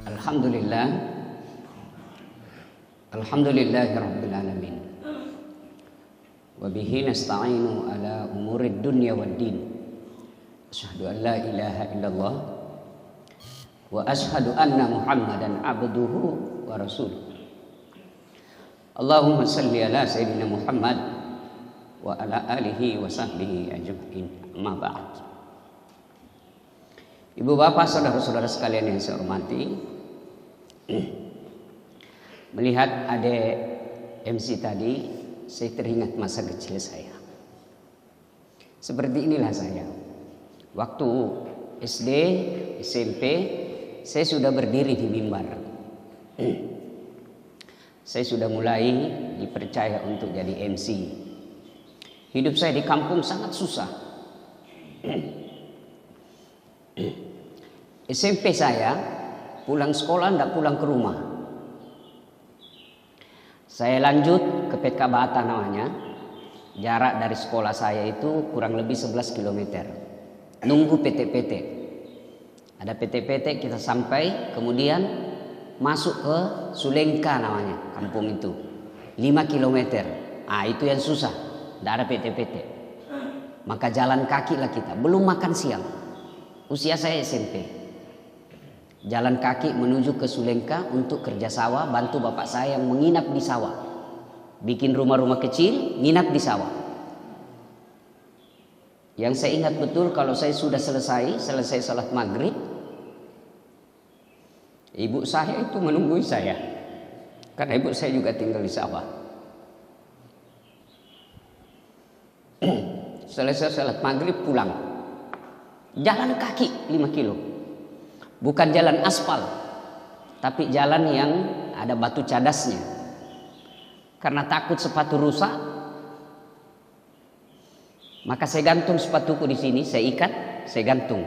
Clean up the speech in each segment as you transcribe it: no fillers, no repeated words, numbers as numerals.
Alhamdulillah, alhamdulillahi rabbil alamin. Wa bihi nasta'inu ala umurid dunya wad din. Asyhadu an la ilaha illallah wa asyhadu anna Muhammadan abduhu wa rasuluh. Allahumma salli ala sayyidina Muhammad wa ala alihi wa sahbihi ajma'in. Amma ba'd. Ibu bapak saudara-saudara sekalian yang saya hormati, melihat adik MC tadi, saya teringat masa kecil saya. Seperti inilah saya. Waktu SD, SMP, saya sudah berdiri di mimbar. Saya sudah mulai dipercaya untuk jadi MC. Hidup saya di kampung sangat susah. SMP saya pulang sekolah tidak pulang ke rumah. Saya lanjut ke PK Bata namanya. Jarak dari sekolah saya itu kurang lebih 11 km. Nunggu PT-PT. Ada PT-PT kita sampai, kemudian masuk ke Sulengka namanya, kampung itu. 5 km. Ah, itu yang susah. Tidak ada PT-PT. Maka jalan kaki lah kita. Belum makan siang. Usia saya SMP. Jalan kaki menuju ke Sulengka untuk kerja sawah, bantu bapak saya yang menginap di sawah. Bikin rumah-rumah kecil, nginap di sawah. Yang saya ingat betul, kalau saya sudah selesai salat maghrib, ibu saya itu menunggu saya. Karena ibu saya juga tinggal di sawah. Selesai salat maghrib pulang. Jalan kaki 5 kilo. Bukan jalan aspal, tapi jalan yang ada batu cadasnya. Karena takut sepatu rusak, maka saya gantung sepatuku di sini, saya ikat, saya gantung.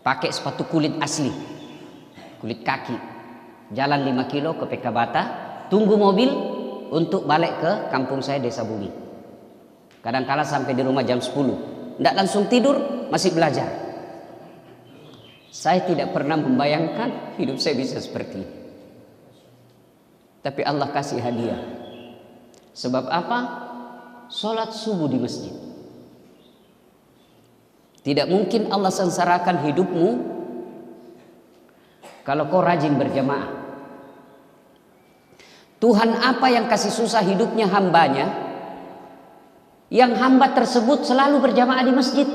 Pakai sepatu kulit asli, kulit kaki. Jalan 5 kilo ke PK Bata, tunggu mobil untuk balik ke kampung saya Desa Bumi. Kadang-kala sampai di rumah jam 10. Tidak langsung tidur, masih belajar. Saya tidak pernah membayangkan hidup saya bisa seperti ini. Tapi Allah kasih hadiah. Sebab apa? Sholat subuh di masjid. Tidak mungkin Allah sengsarakan hidupmu kalau kau rajin berjamaah. Tuhan apa yang kasih susah hidupnya hambanya, yang hamba tersebut selalu berjamaah di masjid,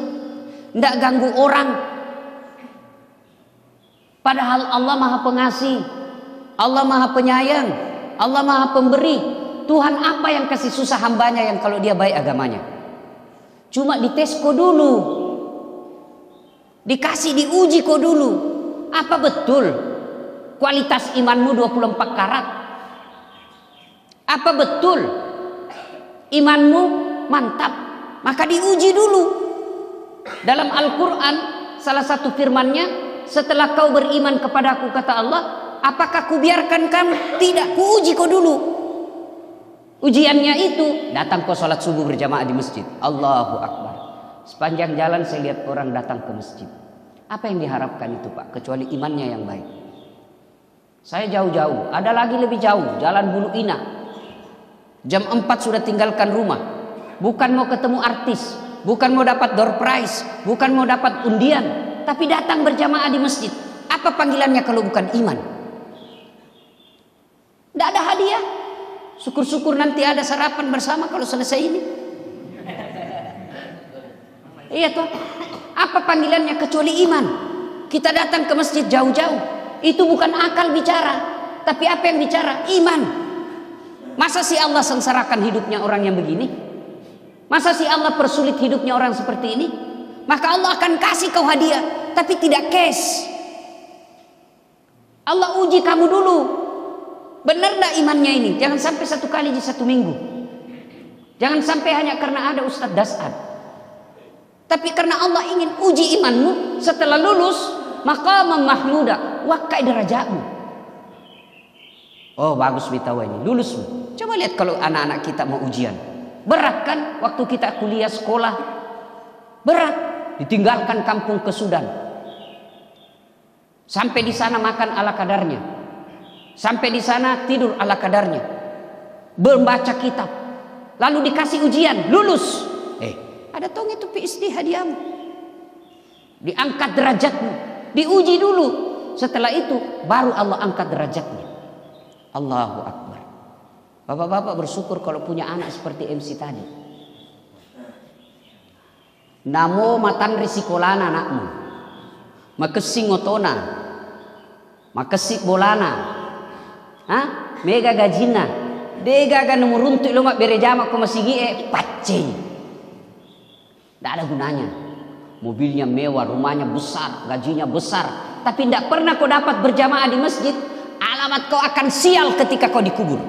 tidak ganggu orang. Padahal Allah Maha Pengasih, Allah Maha Penyayang, Allah Maha Pemberi. Tuhan apa yang kasih susah hambanya yang kalau dia baik agamanya? Cuma dites kau dulu, dikasih diuji kau dulu. Apa betul kualitas imanmu 24 karat? Apa betul imanmu mantap? Maka diuji dulu. Dalam Al-Quran salah satu firmannya, setelah kau beriman kepadaku, kata Allah, apakah kubiarkan kamu? Tidak, kuuji kau dulu. Ujiannya itu, datang kau sholat subuh berjamaah di masjid. Allahu Akbar. Sepanjang jalan saya lihat orang datang ke masjid. Apa yang diharapkan itu, Pak? Kecuali imannya yang baik. Saya jauh-jauh, ada lagi lebih jauh, Jalan Bulu Inah. Jam 4 sudah tinggalkan rumah. Bukan mau ketemu artis, bukan mau dapat door prize, bukan mau dapat undian, tapi datang berjamaah di masjid. Apa panggilannya kalau bukan iman? Tidak ada hadiah. Syukur-syukur nanti ada sarapan bersama kalau selesai ini. Iya toh. Apa panggilannya kecuali iman? Kita datang ke masjid jauh-jauh. Itu bukan akal bicara, tapi apa yang bicara? Iman. Masa sih Allah sengsarakan hidupnya orang yang begini? Masa sih Allah persulit hidupnya orang seperti ini? Maka Allah akan kasih kau hadiah, tapi tidak cash. Allah uji kamu dulu. Benar tidak imannya ini? Jangan sampai satu kali di satu minggu. Jangan sampai hanya karena ada Ustadz Dasad. Tapi karena Allah ingin uji imanmu. Setelah lulus, maka mahmuda, wakai derajatmu. Oh bagus bitawa ini, lulus. Coba lihat kalau anak-anak kita mau ujian. Berat kan waktu kita kuliah sekolah? Berat. Ditinggalkan kampung ke Sudan. Sampai di sana makan ala kadarnya. Sampai di sana tidur ala kadarnya. Membaca kitab. Lalu dikasih ujian, lulus. Ada tong itu PhD hadiahmu. Diangkat derajatmu, diuji dulu. Setelah itu baru Allah angkat derajatnya. Allahu Akbar. Bapak-bapak bersyukur kalau punya anak seperti MC tadi. Namo matan risikolana anakmu. Makesi ngotona. Makesi bolana. Mega gajina. Dega kan muruntuk lo mak berejama ko masigi pacce. Tidak ada gunanya. Mobilnya mewah, rumahnya besar, gajinya besar, tapi tidak pernah kau dapat berjamaah di masjid. Alamat kau akan sial ketika kau dikubur.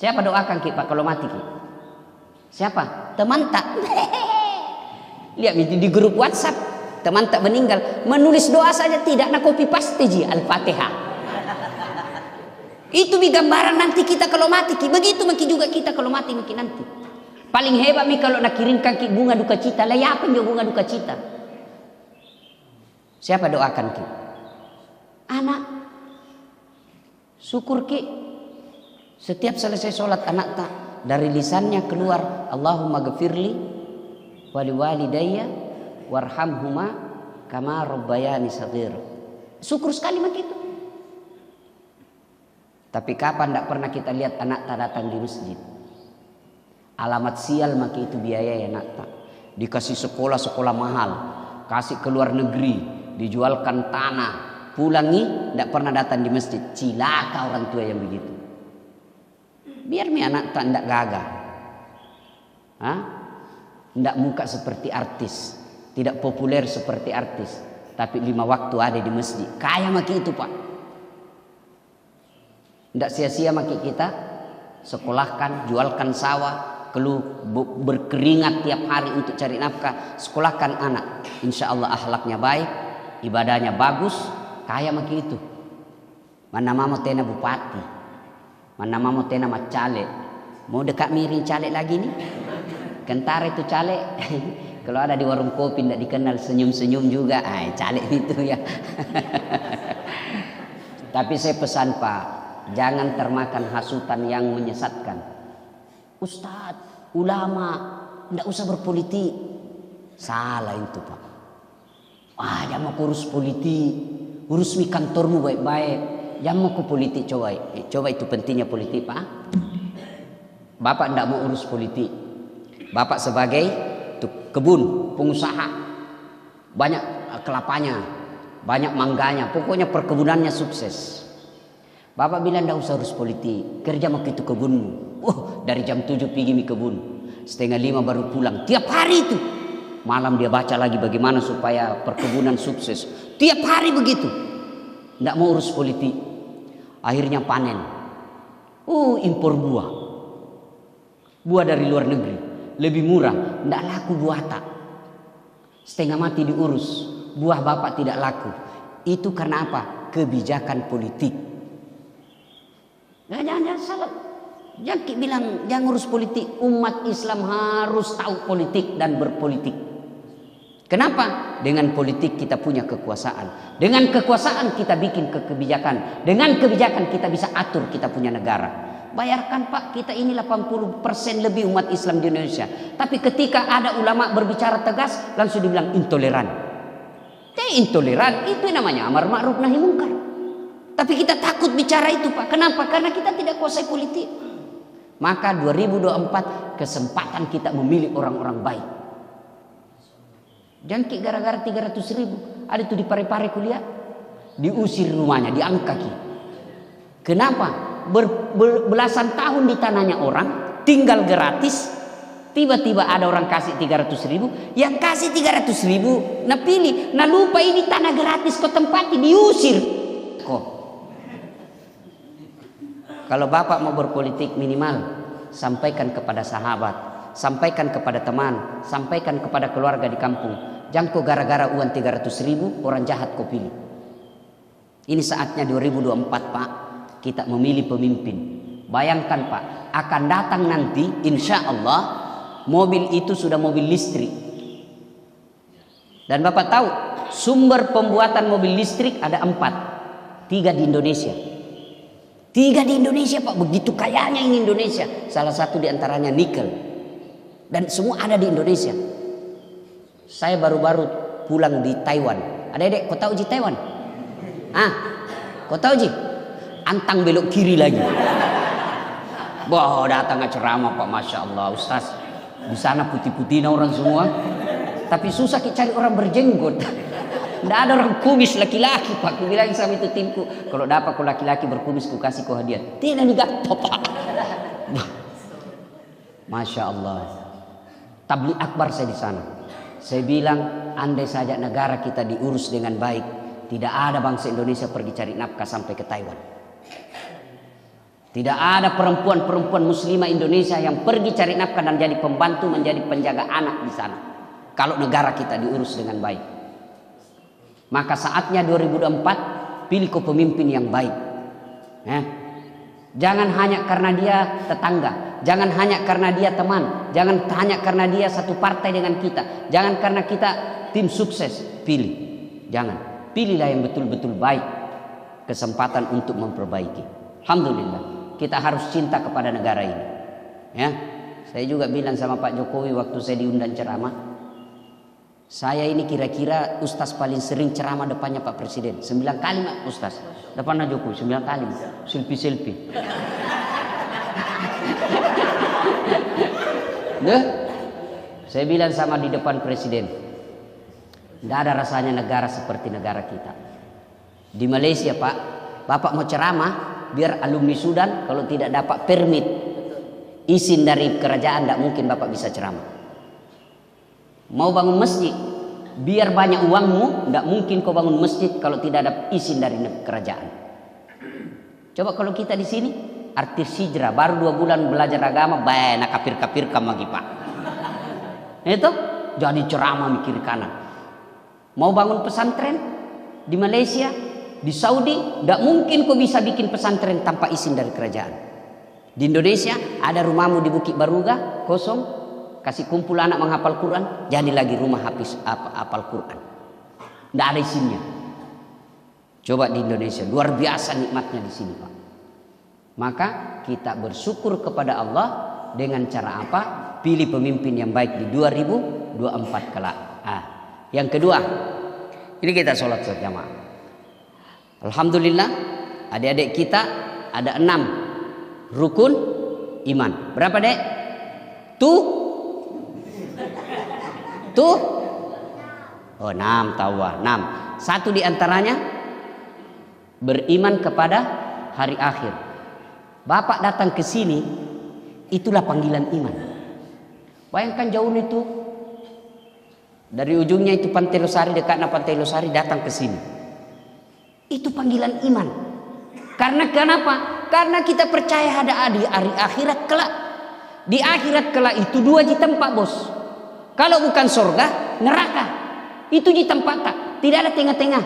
Siapa doakan Ki Pak kalau mati Ki? Siapa? Teman tak? Lihat di grup WhatsApp, teman tak meninggal, menulis doa saja tidak, nak copy paste ji Al-Fatihah. Itu gambaran nanti kita kalau mati Ki. Begitu mungkin juga kita kalau mati mungkin nanti. Paling hebat mi kalau nak kirimkan Ki bunga duka cita. Lah ya apa bunga duka cita? Siapa doakan Ki? Anak. Syukur Ki. Setiap selesai sholat anak tak dari lisannya keluar Allahumma ghafirli wali walidayya warhamhuma kama rabbayani shaghir. Syukur sekali mak itu. Tapi kapan tidak pernah kita lihat anak tak datang di masjid? Alamat sial maki itu biaya ya nak tak. Dikasih sekolah mahal, kasih ke luar negeri, dijualkan tanah, pulangi tidak pernah datang di masjid. Cilaka orang tua yang begitu. Biar mi anak tak tidak gagah, tidak muka seperti artis, tidak populer seperti artis, tapi 5 waktu ada di masjid. Kaya maki itu Pak. Tidak sia-sia maki kita sekolahkan, jualkan sawah. Keluh berkeringat tiap hari untuk cari nafkah, sekolahkan anak. Insya Allah akhlaknya baik, ibadahnya bagus, kaya maki itu. Mana mau tena bupati, mana mau tena macale, mau dekat miring caleg lagi nih. Kentara itu caleg. Kalau ada di warung kopi tidak dikenal senyum-senyum juga, caleg itu ya. Tapi saya pesan Pak, jangan termakan hasutan yang menyesatkan. Ustadz, ulama, tidak usah berpolitik. Salah itu Pak. Jangan mau urus politik. Urus mi kantormu baik-baik. Jangan mau ke politik coba. Coba itu pentingnya politik Pak. Bapak tidak mau urus politik. Bapak sebagai kebun, pengusaha. Banyak kelapanya, banyak mangganya. Pokoknya perkebunannya sukses. Bapak bilang tidak usah urus politik. Kerja mau itu kebunmu. Dari jam 7 pergi mi kebun, 4:30 baru pulang. Tiap hari itu. Malam dia baca lagi bagaimana supaya perkebunan sukses. Tiap hari begitu. Tidak mau urus politik. Akhirnya panen. Impor buah. Buah dari luar negeri. Lebih murah. Tidak laku buah tak. Setengah mati diurus. Buah bapak tidak laku. Itu karena apa? Kebijakan politik. Jangan salah. Jangan bilang jangan urus politik. Umat Islam harus tahu politik dan berpolitik. Kenapa? Dengan politik kita punya kekuasaan. Dengan kekuasaan kita bikin kebijakan. Dengan kebijakan kita bisa atur kita punya negara. Bayarkan Pak, kita ini 80% lebih umat Islam di Indonesia. Tapi ketika ada ulama berbicara tegas, langsung dibilang intoleran. Intoleran itu namanya amar ma'ruf nahi mungkar. Tapi kita takut bicara itu Pak. Kenapa? Karena kita tidak kuasai politik. Maka 2024 kesempatan kita memilih orang-orang baik. Jangan gara-gara 300.000 ada tuh di Pare-Pare kuliah, diusir rumahnya, diangkat. Kenapa? Belasan tahun di tanahnya orang, tinggal gratis. Tiba-tiba ada orang kasih 300.000, yang kasih 300.000, nah pilih, nah lupa ini tanah gratis kok tempati, diusir. Kok? Kalau bapak mau berpolitik minimal sampaikan kepada sahabat, sampaikan kepada teman, sampaikan kepada keluarga di kampung. Jangan kok gara-gara uang 300.000 orang jahat kau pilih. Ini saatnya 2024 Pak, kita memilih pemimpin. Bayangkan Pak, akan datang nanti insya Allah mobil itu sudah mobil listrik. Dan bapak tahu sumber pembuatan mobil listrik ada 4, 3 di Indonesia. 3 di Indonesia Pak, begitu kayanya ini Indonesia. Salah satu di antaranya nikel. Dan semua ada di Indonesia. Saya baru-baru pulang di Taiwan. Adek-adek, kau tahu Ji Taiwan? Kau tahu Ji? Antang belok kiri lagi. Wah, datang ceramah Pak, Masya Allah Ustaz. Di sana putih-putih orang semua. Tapi susah cari orang berjenggot. Tidak ada orang kumis laki-laki Pak. Aku bilang sama itu timku, kalau dapat kau laki-laki berkumis ku kasih kau hadiah. Tidak digato Pak. Masya Allah. Tabligh akbar saya di sana. Saya bilang, andai saja negara kita diurus dengan baik, tidak ada bangsa Indonesia pergi cari nafkah sampai ke Taiwan. Tidak ada perempuan-perempuan muslimah Indonesia yang pergi cari nafkah dan jadi pembantu, menjadi penjaga anak di sana. Kalau negara kita diurus dengan baik. Maka saatnya 2024 pilih pemimpin yang baik. Jangan hanya karena dia tetangga, jangan hanya karena dia teman, jangan hanya karena dia satu partai dengan kita, jangan karena kita tim sukses. Pilih, jangan. Pilihlah yang betul-betul baik, kesempatan untuk memperbaiki. Alhamdulillah. Kita harus cinta kepada negara ini. Ya, saya juga bilang sama Pak Jokowi waktu saya diundang ceramah, saya ini kira-kira ustaz paling sering ceramah depannya Pak Presiden. 9 kali Pak Ustaz. Depannya Jokowi 9 kali. Selfie. Saya bilang sama di depan Presiden, tidak ada rasanya negara seperti negara kita. Di Malaysia Pak, Bapak mau ceramah, biar alumni Sudan kalau tidak dapat permit izin dari kerajaan, tidak mungkin Bapak bisa ceramah. Mau bangun masjid, biar banyak uangmu, tidak mungkin kau bangun masjid kalau tidak ada izin dari kerajaan. Coba kalau kita di sini, artis hijrah baru 2 bulan belajar agama, banyak kafir-kafir lagi Pak. Itu jadi ceramah mikir kanan. Mau bangun pesantren di Malaysia, di Saudi, tidak mungkin kau bisa bikin pesantren tanpa izin dari kerajaan. Di Indonesia ada rumahmu di Bukit Baruga kosong, kasih kumpul anak menghafal Quran, jadi lagi rumah hafal Quran. Tidak ada izinnya. Coba di Indonesia, luar biasa nikmatnya di sini Pak. Maka kita bersyukur kepada Allah dengan cara apa? Pilih pemimpin yang baik di 2024 kelak. Yang kedua, ini kita sholat berjamaah. Alhamdulillah, adik-adik kita ada 6 rukun iman. Berapa dek? Tuh? 6 tahu 6. Satu di antaranya beriman kepada hari akhir. Bapak datang ke sini, itulah panggilan iman. Bayangkan jauh itu, dari ujungnya itu Pantai Losari, dekatnya Pantai Losari, datang ke sini. Itu panggilan iman. Karena kenapa? Karena kita percaya ada di hari akhirat kelak. Di akhirat kelak itu 2 di tempat bos. Kalau bukan surga, neraka. Itu di tempat tak. Tidak ada tengah-tengah.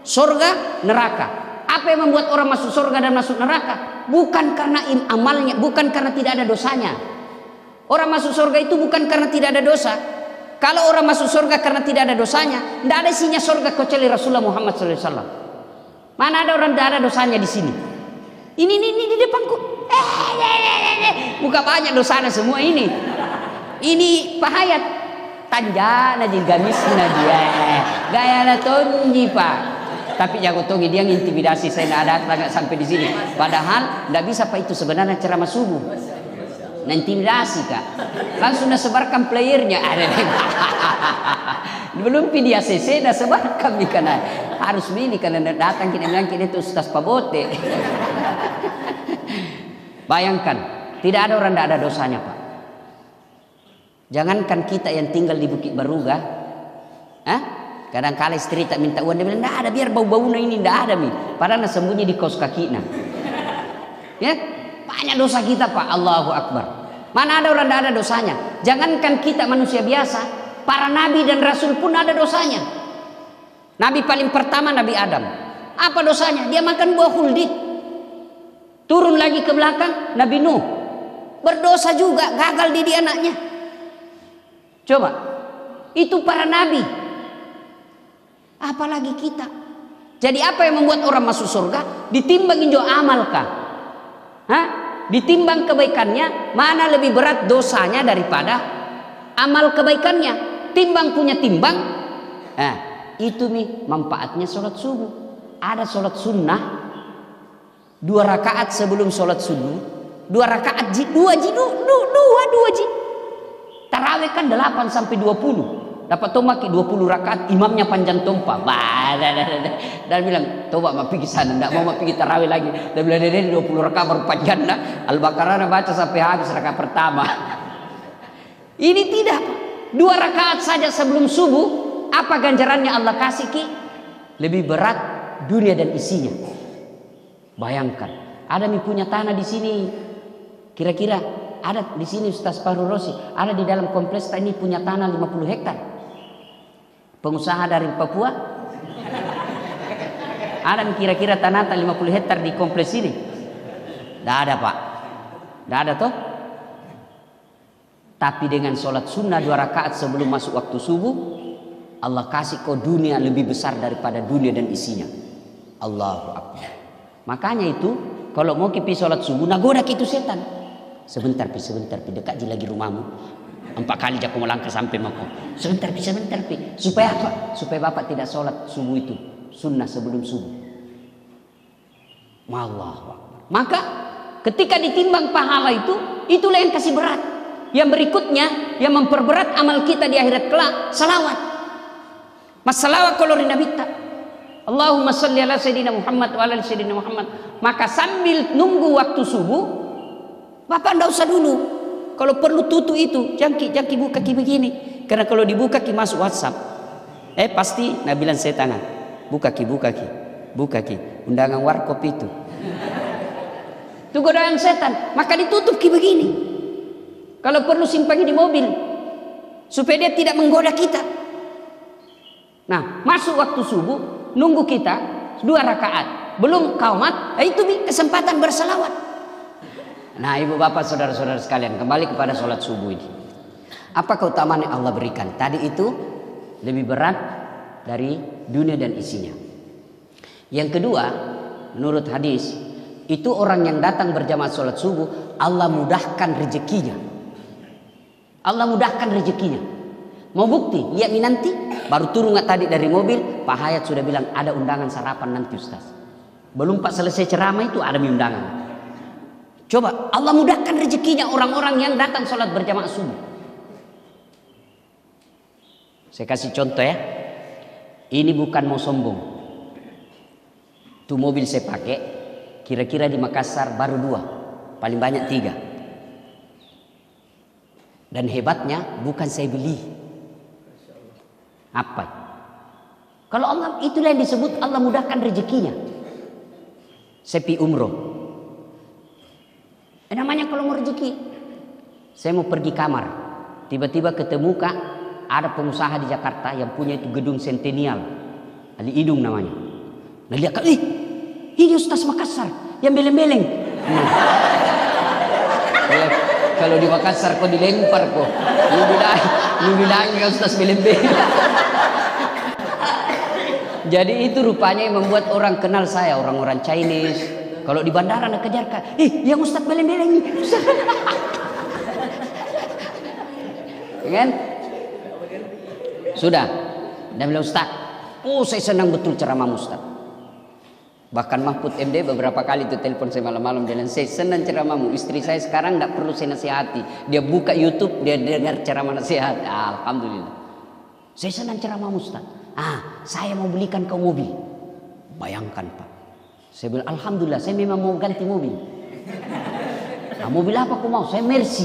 Surga, neraka. Apa yang membuat orang masuk surga dan masuk neraka? Bukan karena amalnya, bukan karena tidak ada dosanya. Orang masuk surga itu bukan karena tidak ada dosa. Kalau orang masuk surga karena tidak ada dosanya, tidak ada isinya surga kecuali Rasulullah Muhammad SAW. Mana ada orang tidak ada dosanya di sini? Ini di depanku. Bukan banyak dosanya semua ini. Ini Pak Hayat. Tanjana di gamisna dia. Gaya la tonji Pak. Tapi jago tongi dia intimidasi saya nggak sampai di sini. Padahal tidak bisa Pak, itu sebenarnya ceramah subuh. Nah, intimidasi Kak. Langsung sebarkan playernya. Belum video CC dah sebarkan karena harus milih karena datang kita bilang kita itu Ustaz Pabote. Bayangkan, tidak ada orang tidak ada dosanya Pak. Jangankan kita yang tinggal di Bukit Baruga, kadang-kala istri tak minta uang, dia bilang tidak ada, biar bau-baunya ini tidak ada mi. Padahal sembunyi di kaos kakinya. Ya, banyak dosa kita Pak. Allahu Akbar. Mana ada orang tidak ada dosanya? Jangankan kita manusia biasa, para nabi dan rasul pun ada dosanya. Nabi paling pertama Nabi Adam. Apa dosanya? Dia makan buah khuldi. Turun lagi ke belakang Nabi Nuh. Berdosa juga, gagal didik anaknya. Coba. Itu para nabi. Apalagi kita. Jadi apa yang membuat orang masuk surga? Ditimbang injo amalkah? Hah? Ditimbang kebaikannya, mana lebih berat dosanya daripada amal kebaikannya? Timbang punya timbang. Nah, itu nih manfaatnya sholat subuh. Ada sholat sunnah 2 rakaat sebelum sholat subuh, 2 rakaat dua ji. Tarawih kan 8 sampai 20. Dapat tomaki 20 rakaat, imamnya panjang tompa. Dan bilang, "Coba mau pergi sana, enggak mau pergi tarawih lagi." Dan bilang, "Dede 20 rakaat baru panjang dah. Al-Baqarah baca sampai habis rakaat pertama." Ini tidak, Pak. 2 rakaat saja sebelum subuh, apa ganjarannya Allah kasih ki? Lebih berat dunia dan isinya. Bayangkan, ada nih punya tanah di sini. Kira-kira ada di sini Ustaz Fahru Rosi, ada di dalam kompleks ini punya tanah 50 hektar. Pengusaha dari Papua ada kira-kira tanah 50 hektar di kompleks ini? Tidak ada, Pak. Tidak ada toh. Tapi dengan sholat sunnah 2 rakaat sebelum masuk waktu subuh, Allah kasih kau dunia lebih besar daripada dunia dan isinya. Allahu Akbar. Makanya itu kalau mau kipi sholat subuh, nagoda itu setan. Sebentar pi, dekat je lagi rumahmu. 4 kali aku melangkah sampai mako. Sebentar pi. Supaya apa? Supaya bapak tidak sholat subuh itu sunnah sebelum subuh. Allahu Akbar. Maka ketika ditimbang pahala itu, itulah yang kasih berat. Yang berikutnya yang memperberat amal kita di akhirat kelak, salawat. Mas salawat kalau rina minta, Allahumma salli ala sayyidina Muhammad wa ala sayyidina Muhammad. Maka sambil nunggu waktu subuh, bapak ndak usah dulu. Kalau perlu tutup itu, jangki buka ki begini. Karena kalau dibuka ki masuk WhatsApp, pasti nabilan saya tangan. Buka ki. Undangan warkop itu. Itu godaan setan. Maka ditutup ki begini. Kalau perlu simpangi di mobil, supaya dia tidak menggoda kita. Nah, masuk waktu subuh, nunggu kita 2 rakaat, belum qaumat, itu kesempatan berselawat. Nah, ibu bapak saudara-saudara sekalian, kembali kepada sholat subuh ini. Apa keutamaan yang Allah berikan? Tadi itu lebih berat dari dunia dan isinya. Yang kedua, menurut hadis, itu orang yang datang berjamaah sholat subuh, Allah mudahkan rezekinya. Allah mudahkan rezekinya. Mau bukti? Lihat nih nanti, baru turun nggak tadi dari mobil, Pak Hayat sudah bilang ada undangan sarapan nanti Ustaz. Belum Pak selesai ceramah itu ada undangan. Coba Allah mudahkan rezekinya orang-orang yang datang sholat berjamaah subuh. Saya kasih contoh ya. Ini bukan mau sombong. Tuh mobil saya pakai, kira-kira di Makassar baru 2, paling banyak 3. Dan hebatnya bukan saya beli. Apa? Kalau Allah, itulah yang disebut Allah mudahkan rezekinya. Saya pi umroh. Namanya kalau mau rezeki, saya mau pergi kamar, tiba-tiba ketemu Kak, ada pengusaha di Jakarta yang punya itu gedung sentenial, Ali Idung namanya. Nah lihat Kak, ini Ustaz Makassar yang beleng-beleng. Kalau di Makassar kok dilempar kok, lu bilang Ustaz beleng-beleng. Jadi itu rupanya yang membuat orang kenal saya, orang-orang Chinese. Kalau di bandara nak kejar Kak, yang Ustaz beleng-beleng nih. Kan? Sudah. Dan bilang Ustaz, saya senang betul ceramah Ustaz. Bahkan Mahfud MD beberapa kali itu telepon saya malam-malam, bilang saya senang ceramahmu. Istri saya sekarang tidak perlu saya nasihati. Dia buka YouTube, dia dengar ceramah nasihat. Alhamdulillah. Saya senang ceramahmu Ustaz. Saya mau belikan kau mobil. Bayangkan Pak. Saya bilang alhamdulillah, saya memang mau ganti mobil. Mobil apa kau mau? Saya Mercy.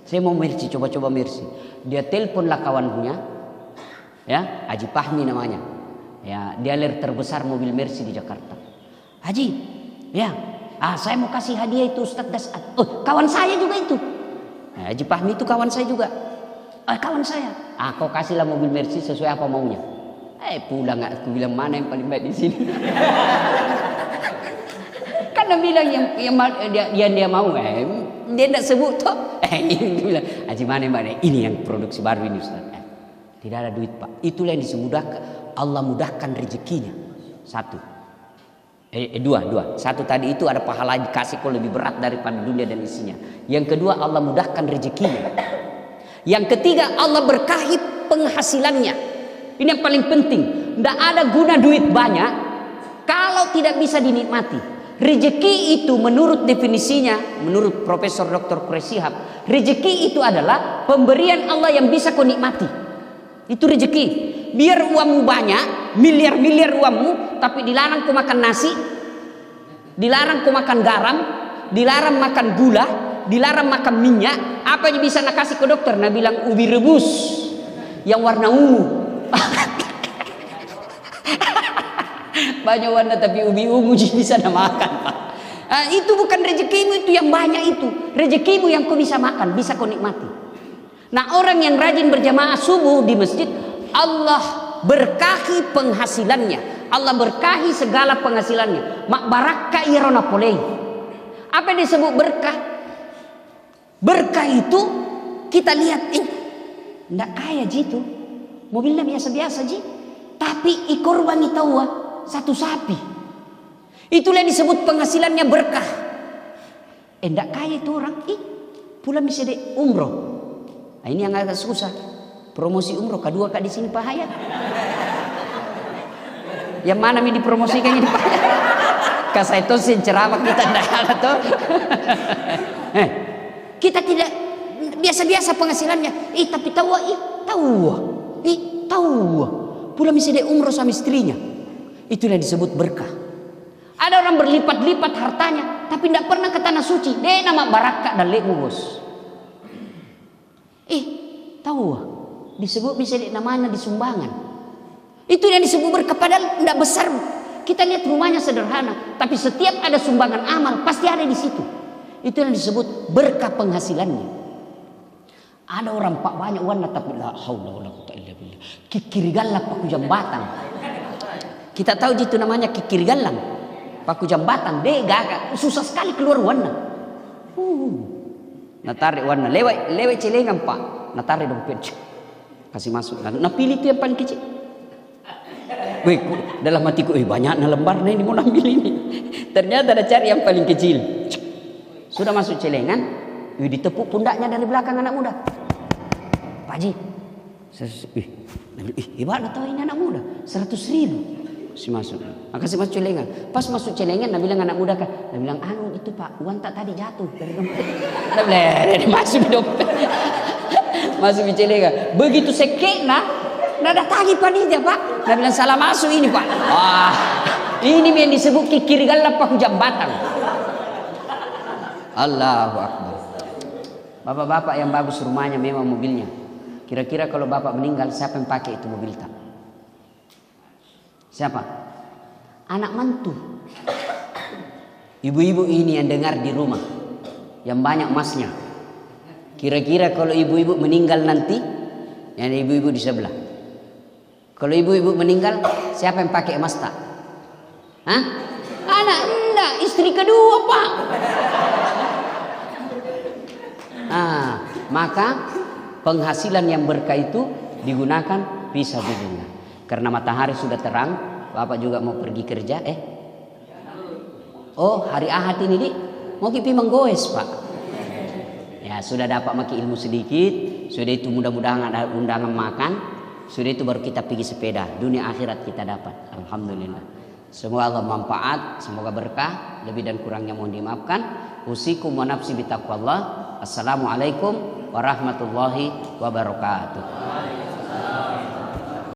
Saya mau Mercy, coba-coba Mercy. Dia teleponlah kawannya, ya, Haji Fahmi namanya. Ya, dealer terbesar mobil Mercy di Jakarta. Haji, ya, saya mau kasih hadiah itu Ustaz Dasat. Kawan saya juga itu. Haji Fahmi itu kawan saya juga. Kawan saya. Kau kasihlah mobil Mercy sesuai apa maunya. Pulang aku bilang mana yang paling baik di sini. Karena bilang yang dia mau, dia tidak sebut toh. Dia bilang, Haji mana ini yang produksi baru ini Ustaz. Tidak ada duit Pak. Itulah yang dimudahkan. Allah mudahkan rezekinya. Satu. Dua. Satu tadi itu ada pahala dikasih kok lebih berat daripada dunia dan isinya. Yang kedua Allah mudahkan rezekinya. Yang ketiga Allah berkahi penghasilannya. Ini yang paling penting. Tidak ada guna duit banyak kalau tidak bisa dinikmati. Rezeki itu menurut definisinya, menurut Profesor Dr. Quraish Shihab, rezeki itu adalah pemberian Allah yang bisa kau nikmati. Itu rezeki. Biar uangmu banyak, miliar-miliar uangmu, tapi dilarang kau makan nasi, dilarang kau makan garam, dilarang makan gula, dilarang makan minyak. Apa yang bisa nak kasih ke dokter? Nah bilang ubi rebus yang warna ungu. Banyak warna tapi ubi ungu bisa nak makan Pak. Itu bukan rezekimu, itu yang banyak itu. Rezekimu yang kau bisa makan, bisa kau nikmati. Nah orang yang rajin berjamaah subuh di masjid, Allah berkahi penghasilannya. Allah berkahi segala penghasilannya. Mak barakah irona polei. Apa yang disebut berkah? Berkah itu kita lihat, tidak kaya jitu, mobilnya biasa-biasa ji, tapi ikorban itawa satu sapi. Itulah yang disebut penghasilannya berkah. Tidak kaya itu orang, pulang bisa di umroh. Nah, ini yang agak susah. Promosi umroh kedua kak di sini Pak Hayat. Yang mana mi dipromosikan ini Pak Hayat? Kasih itu sih ceramah kita tidak ada tuh. Kita tidak biasa-biasa penghasilannya. Tapi tahu. Pulang bisa di umroh sama istrinya. Itulah yang disebut berkah. Ada orang berlipat-lipat hartanya, tapi tidak pernah ke tanah suci. Dia nama barakah dan lekmu bos. Tahu disebut bisa namanya disumbangan. Itu yang disebut berkah padahal tidak besar. Kita lihat rumahnya sederhana, tapi setiap ada sumbangan amal pasti ada di situ. Itu yang disebut berkah penghasilannya. Ada orang Pak banyak warna tapi la haula wala quwwata illa billah. Kikir galang paku jambatan. Kita tahu itu namanya kikir galang. Paku jambatan deh gagak susah sekali keluar warna. Natarik warna lewat celengan Pak. Natarik dompet. Kasih masuk. Nah pilih itu yang paling kecil. Wih, dalam hatiku banyaknya lembarnya ini mau ambil ini. Ternyata ada cari yang paling kecil. Sudah masuk celengan, ditepuk pundaknya dari belakang anak muda. Pak Haji, hebat tahu ini anak muda, 100.000. Si masuk, kasih masuk celengan. Pas masuk celengan, bilang anak muda kan, bilang itu Pak, uang tak tadi jatuh dari dompet. Masuk di dompet, masuk di celengan. Begitu sekek nada tagi panitia Pak. Nah bilang salah masuk ini Pak. Ini yang disebut kikir galap paku jambatan. Allahu Akbar. Bapak-bapak yang bagus rumahnya memang mobilnya. Kira-kira kalau bapak meninggal siapa yang pakai itu mobil tak? Siapa? Anak mantu. Ibu-ibu ini yang dengar di rumah, yang banyak emasnya. Kira-kira kalau ibu-ibu meninggal nanti, yang ibu-ibu di sebelah. Kalau ibu-ibu meninggal, siapa yang pakai emas tak? Anak enggak, istri kedua Pak. Maka penghasilan yang berkah itu digunakan fisabilillah. Karena matahari sudah terang, bapak juga mau pergi kerja. Hari Ahad ini mau pergi menggoes Pak. Ya sudah dapat maki ilmu sedikit, sudah itu mudah-mudahan ada undangan makan. Sudah itu baru kita pergi sepeda. Dunia akhirat kita dapat. Alhamdulillah. Semoga Allah manfaat. Semoga berkah. Lebih dan kurangnya mohon dimaafkan. Usikum wa nafsi bitaqwallah. Assalamualaikum warahmatullahi wabarakatuh.